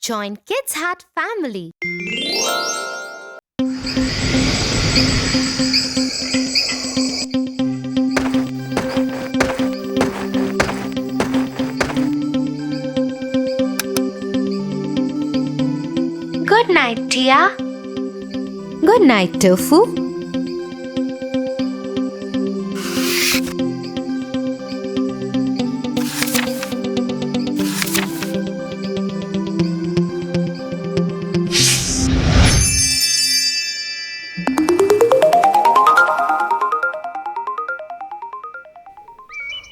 Join Kids Hut family. Good night, Tia. Good night, Tofu.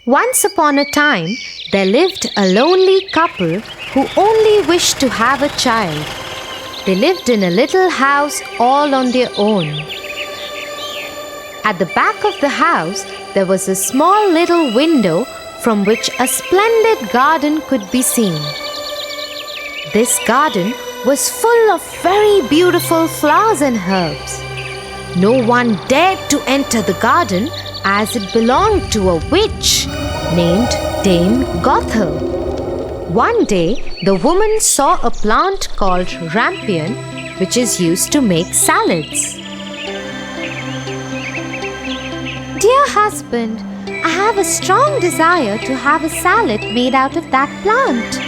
Once upon a time, there lived a lonely couple who only wished to have a child. They lived in a little house all on their own. At the back of the house, there was a small little window from which a splendid garden could be seen. This garden was full of very beautiful flowers and herbs. No one dared to enter the garden as it belonged to a witch named Dame Gothel. One day, the woman saw a plant called rampion, which is used to make salads. Dear husband, I have a strong desire to have a salad made out of that plant.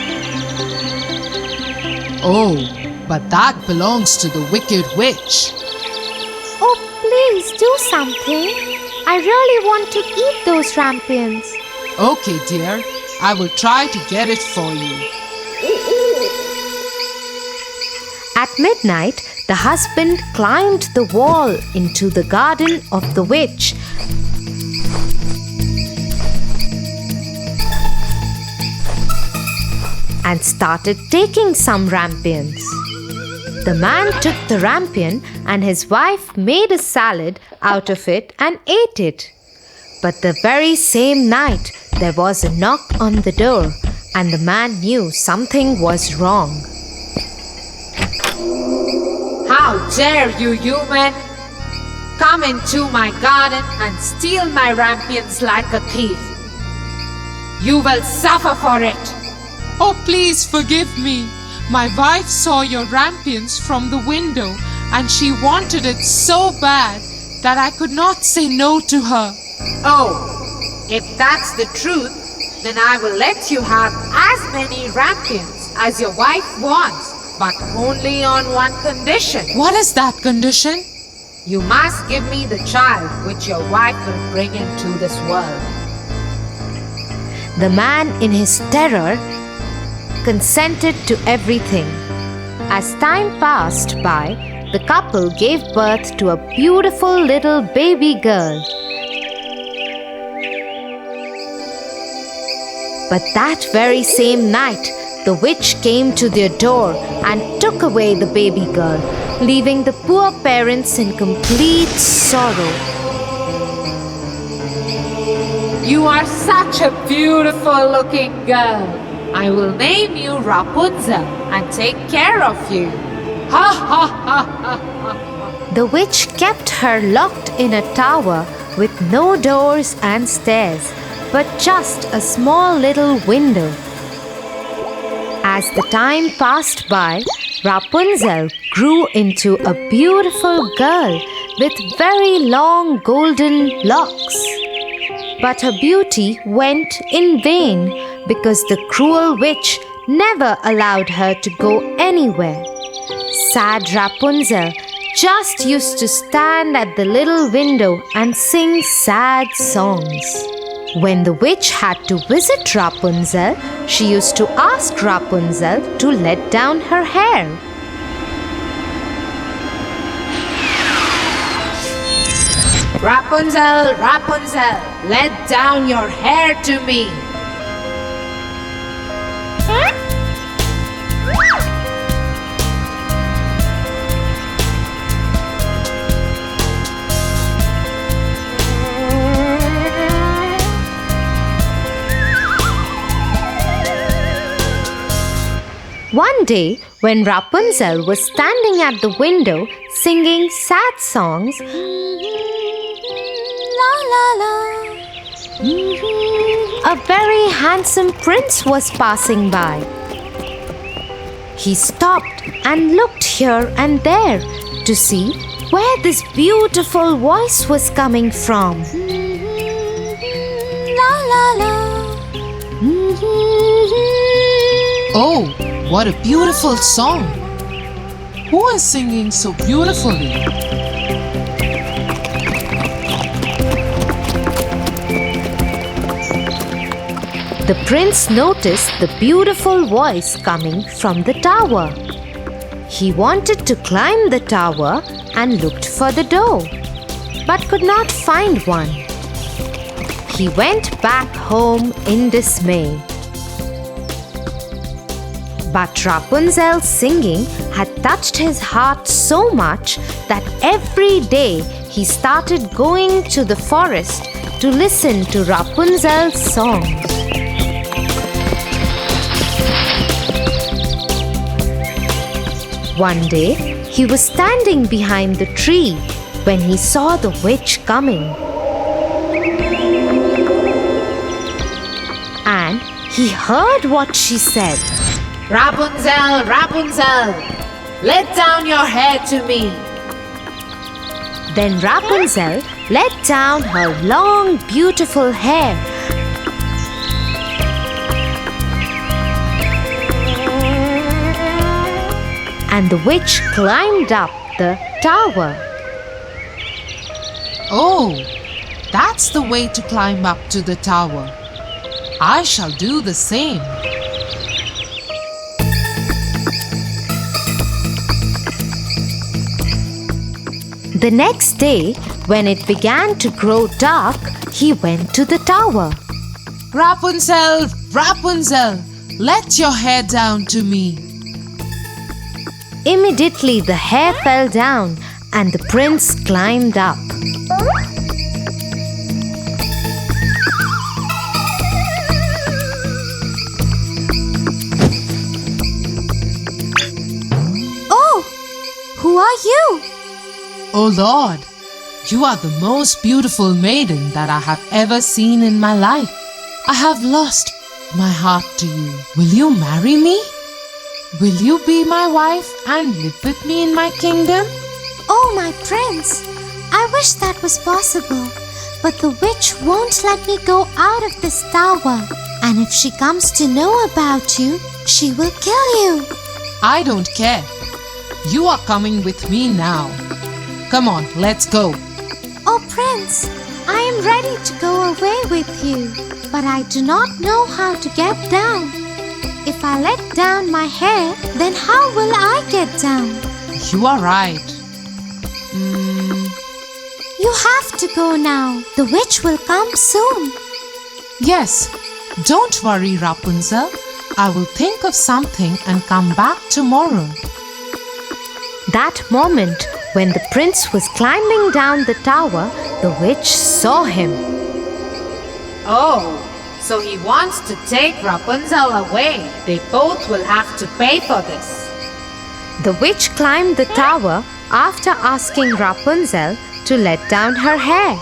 Oh, but that belongs to the wicked witch. Oh, please do something. I really want to eat those rampions. Okay, dear, I will try to get it for you. At midnight, the husband climbed the wall into the garden of the witch and started taking some rampions. The man took the rampion and his wife made a salad out of it and ate it. But the very same night, there was a knock on the door and the man knew something was wrong. How dare you, human! Come into my garden and steal my rampions like a thief. You will suffer for it. Oh, please forgive me. My wife saw your rampions from the window and she wanted it so bad that I could not say no to her. Oh, if that's the truth, then I will let you have as many rampions as your wife wants, but only on one condition. What is that condition? You must give me the child which your wife will bring into this world. The man, in his terror, consented to everything. As time passed by, the couple gave birth to a beautiful little baby girl. But that very same night, the witch came to their door and took away the baby girl, leaving the poor parents in complete sorrow. You are such a beautiful looking girl. I will name you Rapunzel and take care of you. Ha ha ha ha ha. The witch kept her locked in a tower with no doors and stairs, but just a small little window. As the time passed by, Rapunzel grew into a beautiful girl with very long golden locks. But her beauty went in vain because the cruel witch never allowed her to go anywhere. Sad Rapunzel just used to stand at the little window and sing sad songs. When the witch had to visit Rapunzel, she used to ask Rapunzel to let down her hair. Rapunzel, Rapunzel, let down your hair to me. One day, when Rapunzel was standing at the window singing sad songs, la la la, a very handsome prince was passing by. He stopped and looked here and there to see where this beautiful voice was coming from. La la la. Oh, what a beautiful song! Who is singing so beautifully? The prince noticed the beautiful voice coming from the tower. He wanted to climb the tower and looked for the door, but could not find one. He went back home in dismay. But Rapunzel's singing had touched his heart so much that every day he started going to the forest to listen to Rapunzel's songs. One day, he was standing behind the tree when he saw the witch coming. And he heard what she said. Rapunzel, Rapunzel, let down your hair to me. Then Rapunzel let down her long, beautiful hair. And the witch climbed up the tower. Oh, that's the way to climb up to the tower. I shall do the same. The next day, when it began to grow dark, he went to the tower. Rapunzel, Rapunzel, let your hair down to me. Immediately the hair fell down and the prince climbed up. Oh, who are you? Oh Lord, you are the most beautiful maiden that I have ever seen in my life. I have lost my heart to you. Will you marry me? Will you be my wife and live with me in my kingdom? Oh, my prince, I wish that was possible. But the witch won't let me go out of this tower. And if she comes to know about you, she will kill you. I don't care. You are coming with me now. Come on, let's go. Oh, prince, I am ready to go away with you. But I do not know how to get down. If I let down my hair, then how will I get down? You are right. You have to go now. The witch will come soon. Yes, don't worry, Rapunzel. I will think of something and come back tomorrow. That moment, when the prince was climbing down the tower, the witch saw him. Oh, so he wants to take Rapunzel away. They both will have to pay for this. The witch climbed the tower after asking Rapunzel to let down her hair.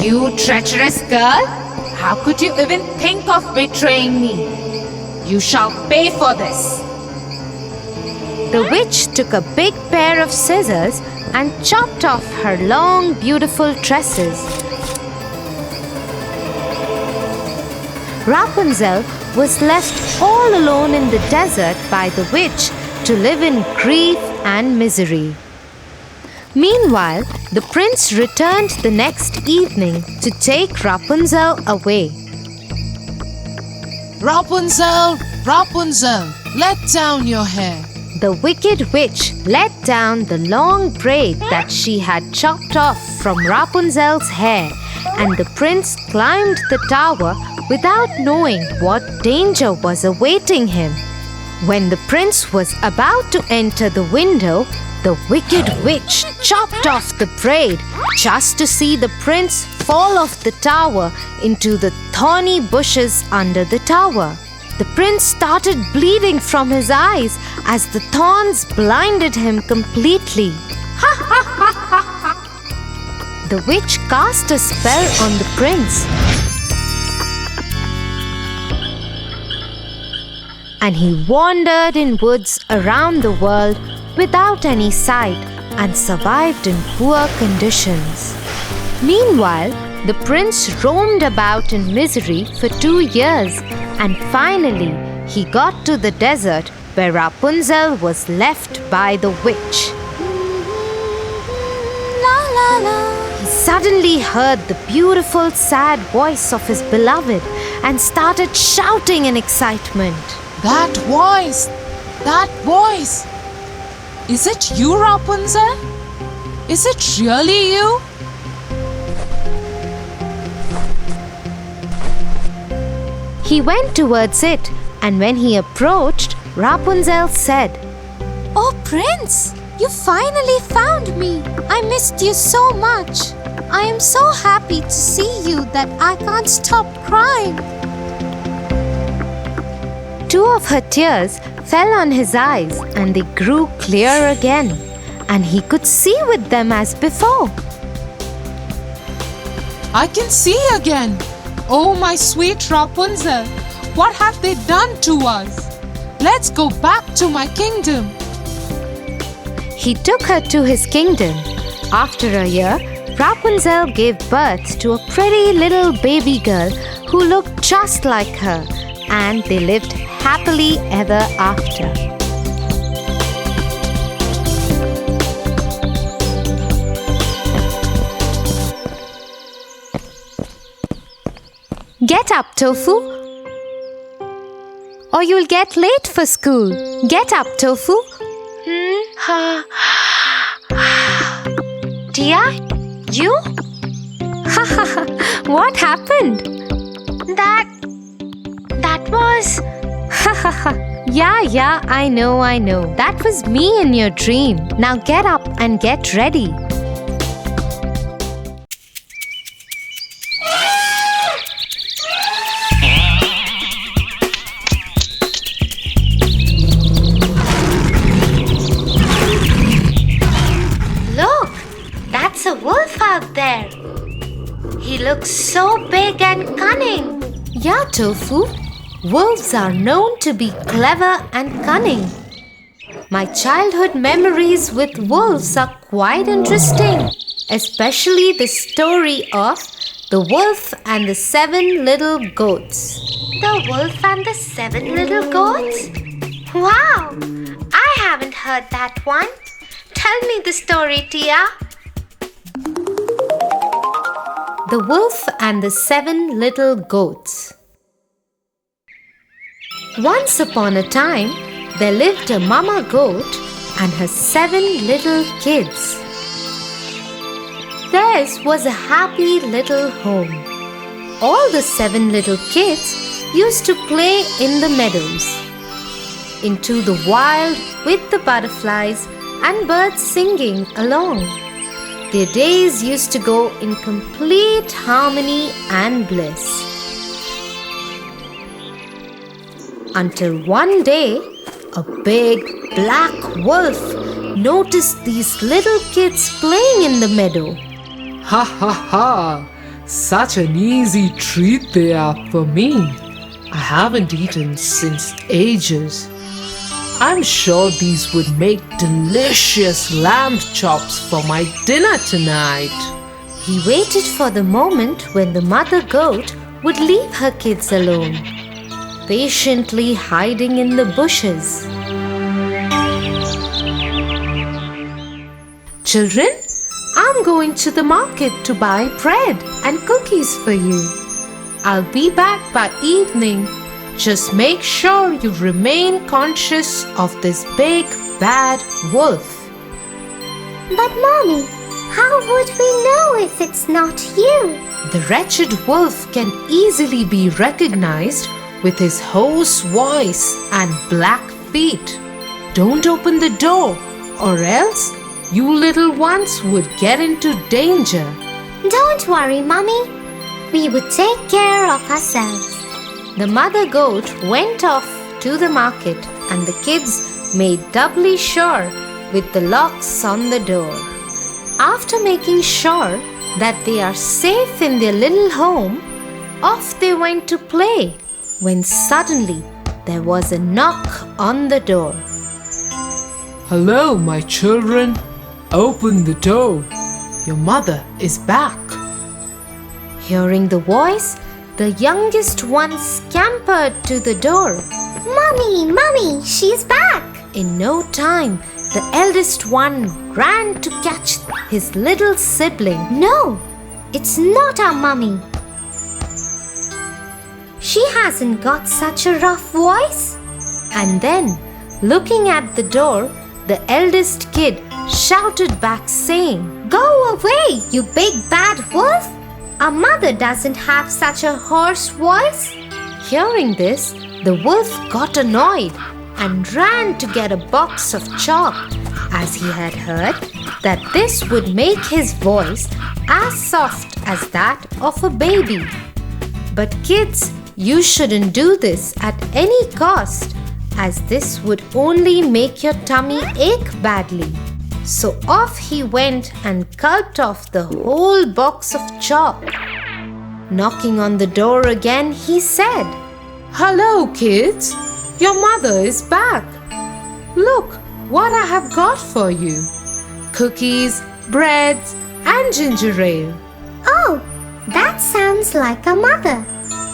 You treacherous girl! How could you even think of betraying me? You shall pay for this. The witch took a big pair of scissors and chopped off her long, beautiful tresses. Rapunzel was left all alone in the desert by the witch to live in grief and misery. Meanwhile, the prince returned the next evening to take Rapunzel away. Rapunzel, Rapunzel, let down your hair. The wicked witch let down the long braid that she had chopped off from Rapunzel's hair, and the prince climbed the tower without knowing what danger was awaiting him. When the prince was about to enter the window, the wicked witch chopped off the braid just to see the prince fall off the tower into the thorny bushes under the tower. The prince started bleeding from his eyes as the thorns blinded him completely. the witch cast a spell on the prince. And he wandered in woods around the world without any sight and survived in poor conditions. Meanwhile, the prince roamed about in misery for 2 years, and finally he got to the desert where Rapunzel was left by the witch. La la la. He suddenly heard the beautiful, sad voice of his beloved and started shouting in excitement. That voice! That voice! Is it you, Rapunzel? Is it really you? He went towards it, and when he approached, Rapunzel said, Oh, Prince, you finally found me. I missed you so much. I am so happy to see you that I can't stop crying. 2 of her tears fell on his eyes, and they grew clear again, and he could see with them as before. I can see again. Oh, my sweet Rapunzel, what have they done to us? Let's go back to my kingdom. He took her to his kingdom. After a year, Rapunzel gave birth to a pretty little baby girl who looked just like her, and they lived happily ever after. Get up, Tofu, or you'll get late for school. Get up, Tofu. Tia, you? What happened? That was... Yeah, I know. That was me in your dream. Now get up and get ready. Look, that's a wolf out there. He looks so big and cunning. Yeah, Tofu. Wolves are known to be clever and cunning. My childhood memories with wolves are quite interesting, especially the story of The Wolf and the 7 Little Goats. The Wolf and the 7 Little Goats? Wow! I haven't heard that one. Tell me the story, Tia. The Wolf and the 7 Little Goats. Once upon a time, there lived a mama goat and her 7 little kids. Theirs was a happy little home. All the 7 little kids used to play in the meadows, into the wild with the butterflies and birds singing along. Their days used to go in complete harmony and bliss. Until one day, a big black wolf noticed these little kids playing in the meadow. Ha ha ha! Such an easy treat they are for me. I haven't eaten since ages. I'm sure these would make delicious lamb chops for my dinner tonight. He waited for the moment when the mother goat would leave her kids alone, patiently hiding in the bushes. Children, I'm going to the market to buy bread and cookies for you. I'll be back by evening. Just make sure you remain conscious of this big bad wolf. But Mommy, how would we know if it's not you? The wretched wolf can easily be recognized with his hoarse voice and black feet. Don't open the door, or else you little ones would get into danger. Don't worry, Mommy. We would take care of ourselves. The mother goat went off to the market, and the kids made doubly sure with the locks on the door. After making sure that they are safe in their little home, off they went to play, when suddenly there was a knock on the door. Hello, my children. Open the door. Your mother is back. Hearing the voice, the youngest one scampered to the door. Mommy, Mommy, she's back. In no time, the eldest one ran to catch his little sibling. No, it's not our Mummy. She hasn't got such a rough voice. And then, looking at the door, the eldest kid shouted back saying, Go away, you big bad wolf. Our mother doesn't have such a hoarse voice. Hearing this, the wolf got annoyed and ran to get a box of chalk, as he had heard that this would make his voice as soft as that of a baby. But kids, you shouldn't do this at any cost, as this would only make your tummy ache badly. So off he went and gulped off the whole box of chalk. Knocking on the door again, he said, Hello, kids. Your mother is back. Look what I have got for you. Cookies, breads, and ginger ale. Oh, that sounds like our mother.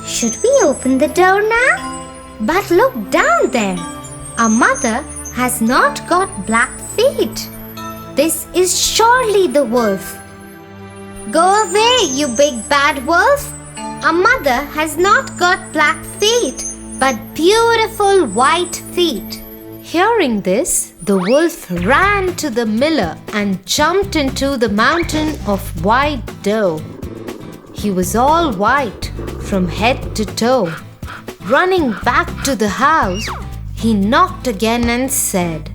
Should we open the door now? But look down there. Our mother has not got black feet. This is surely the wolf. Go away, you big bad wolf. Our mother has not got black feet, but beautiful white feet. Hearing this, the wolf ran to the miller and jumped into the mountain of white dough. He was all white from head to toe. Running back to the house, he knocked again and said,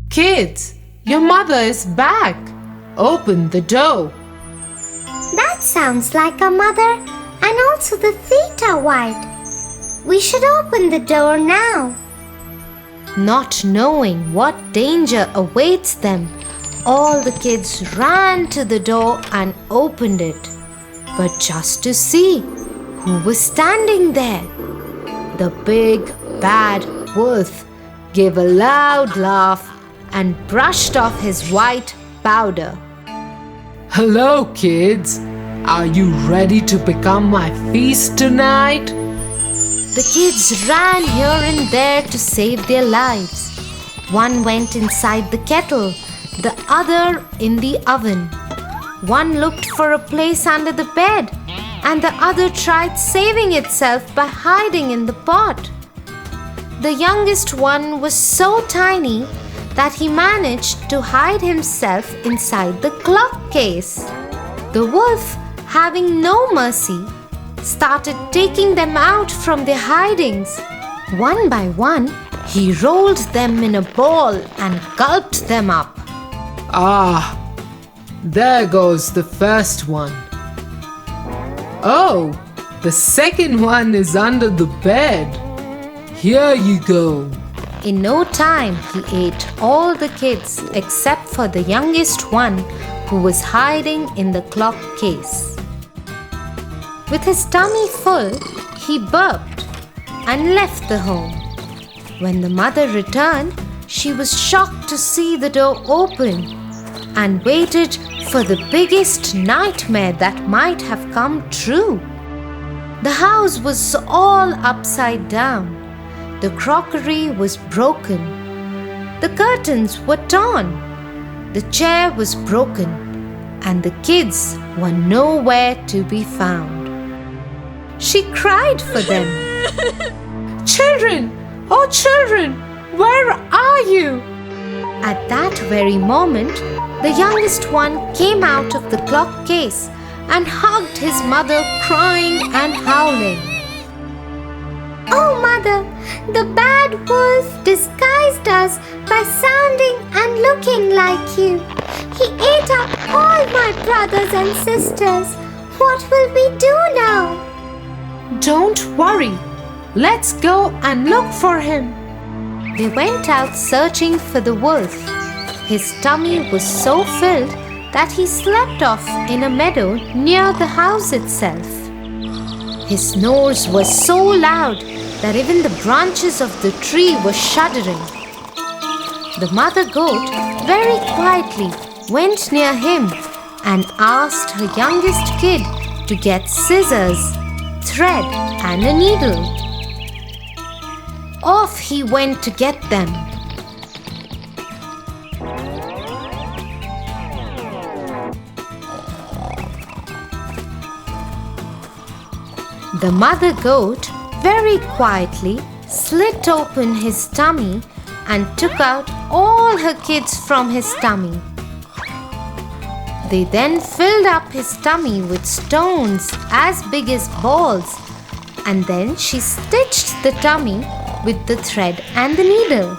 Kids, your mother is back. Open the door. That sounds like our mother, and also the feet are white. We should open the door now. Not knowing what danger awaits them, all the kids ran to the door and opened it. But just to see who was standing there. The big bad wolf gave a loud laugh and brushed off his white powder. Hello, kids. Are you ready to become my feast tonight? The kids ran here and there to save their lives. One went inside the kettle, the other in the oven. One looked for a place under the bed, and the other tried saving itself by hiding in the pot. The youngest one was so tiny that he managed to hide himself inside the clock case. The wolf, having no mercy, started taking them out from their hidings. One by one, he rolled them in a ball and gulped them up. Ah, there goes the first one. Oh, the second one is under the bed. Here you go. In no time, he ate all the kids except for the youngest one who was hiding in the clock case. With his tummy full, he burped and left the home. When the mother returned, she was shocked to see the door open and waited for the biggest nightmare that might have come true. The house was all upside down. The crockery was broken. The curtains were torn. The chair was broken, and the kids were nowhere to be found. She cried for them. Children, oh children, where are you? At that very moment, the youngest one came out of the clock case and hugged his mother, crying and howling. Oh, Mother, the bad wolf disguised us by sounding and looking like you. He ate up all my brothers and sisters. What will we do now? Don't worry. Let's go and look for him. They went out searching for the wolf. His tummy was so filled that he slept off in a meadow near the house itself. His snores was so loud that even the branches of the tree were shuddering. The mother goat very quietly went near him and asked her youngest kid to get scissors, thread, and a needle. Off he went to get them. The mother goat very quietly slit open his tummy and took out all her kids from his tummy. They then filled up his tummy with stones as big as balls, and then she stitched the tummy with the thread and the needle.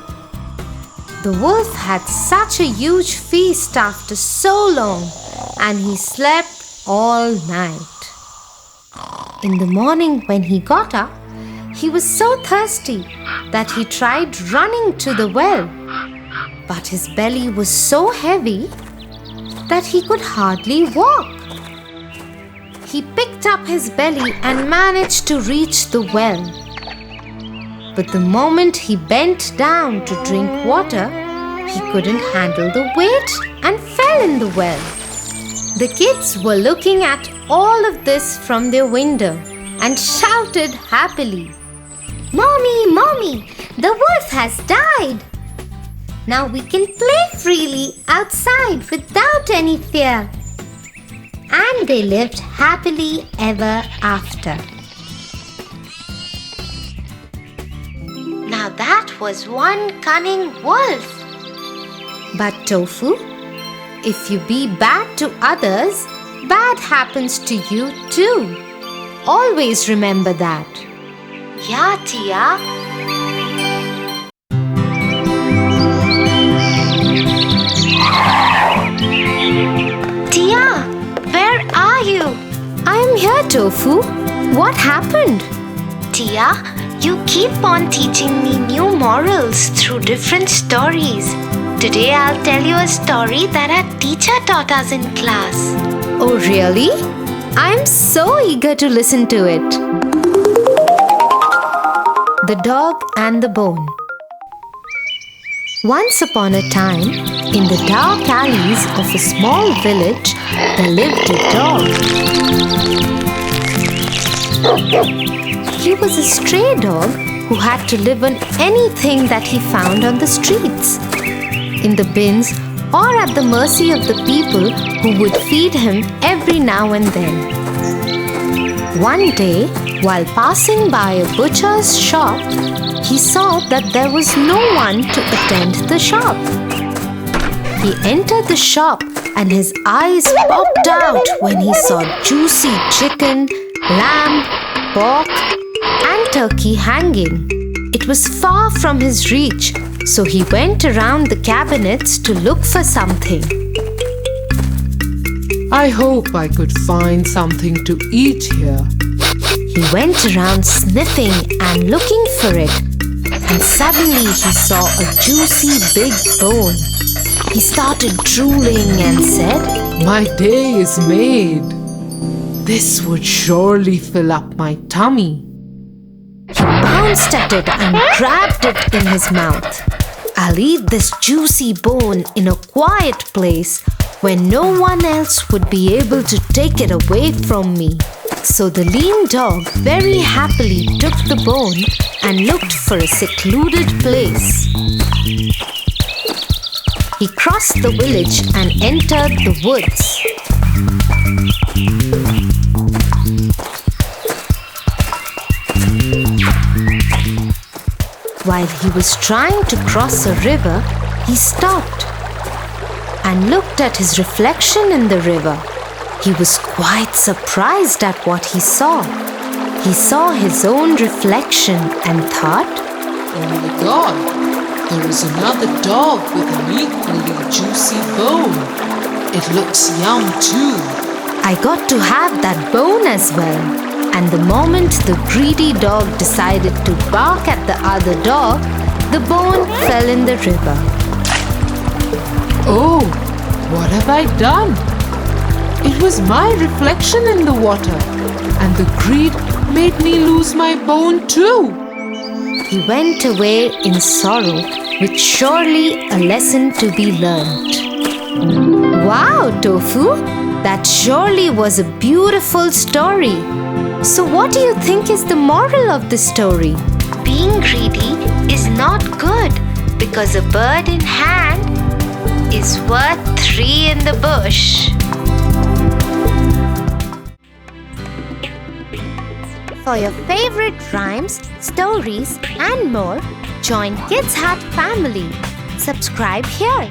The wolf had such a huge feast after so long, and he slept all night. In the morning when he got up, he was so thirsty that he tried running to the well. But his belly was so heavy that he could hardly walk. He picked up his belly and managed to reach the well. But the moment he bent down to drink water, he couldn't handle the weight and fell in the well. The kids were looking at all of this from their window and shouted happily, "Mommy, Mommy, the wolf has died! Now we can play freely outside without any fear." And they lived happily ever after. Now that was one cunning wolf. But Tofu, if you be bad to others, bad happens to you too. Always remember that. Yeah, Tia. Tia, where are you? I am here, Tofu. What happened? Tia, you keep on teaching me new morals through different stories. Today I'll tell you a story that our teacher taught us in class. Oh, really? I'm so eager to listen to it. The Dog and the Bone. Once upon a time, in the dark alleys of a small village, there lived a dog. He was a stray dog who had to live on anything that he found on the streets, in the bins, or at the mercy of the people who would feed him every now and then. One day, while passing by a butcher's shop, he saw that there was no one to attend the shop. He entered the shop and his eyes popped out when he saw juicy chicken, lamb, pork, and turkey hanging. It was far from his reach, so he went around the cabinets to look for something. I hope I could find something to eat here. He went around sniffing and looking for it, and suddenly he saw a juicy big bone. He started drooling and said, My day is made. This would surely fill up my tummy. He bounced at it and grabbed it in his mouth. I'll eat this juicy bone in a quiet place where no one else would be able to take it away from me. So the lean dog very happily took the bone and looked for a secluded place. He crossed the village and entered the woods. While he was trying to cross a river, he stopped and looked at his reflection in the river. He was quite surprised at what he saw. He saw his own reflection and thought, Oh my God, there is another dog with an equally juicy bone. It looks yum too. I got to have that bone as well. And the moment the greedy dog decided to bark at the other dog, the bone fell in the river. Oh, What have I done? It was my reflection in the water, and the greed made me lose my bone too. He went away in sorrow, with surely a lesson to be learnt. Wow, Tofu! That surely was a beautiful story. So what do you think is the moral of the story? Being greedy is not good, because a bird in hand is worth 3 in the bush. For your favorite rhymes, stories and more, join Kids Hut family. Subscribe here.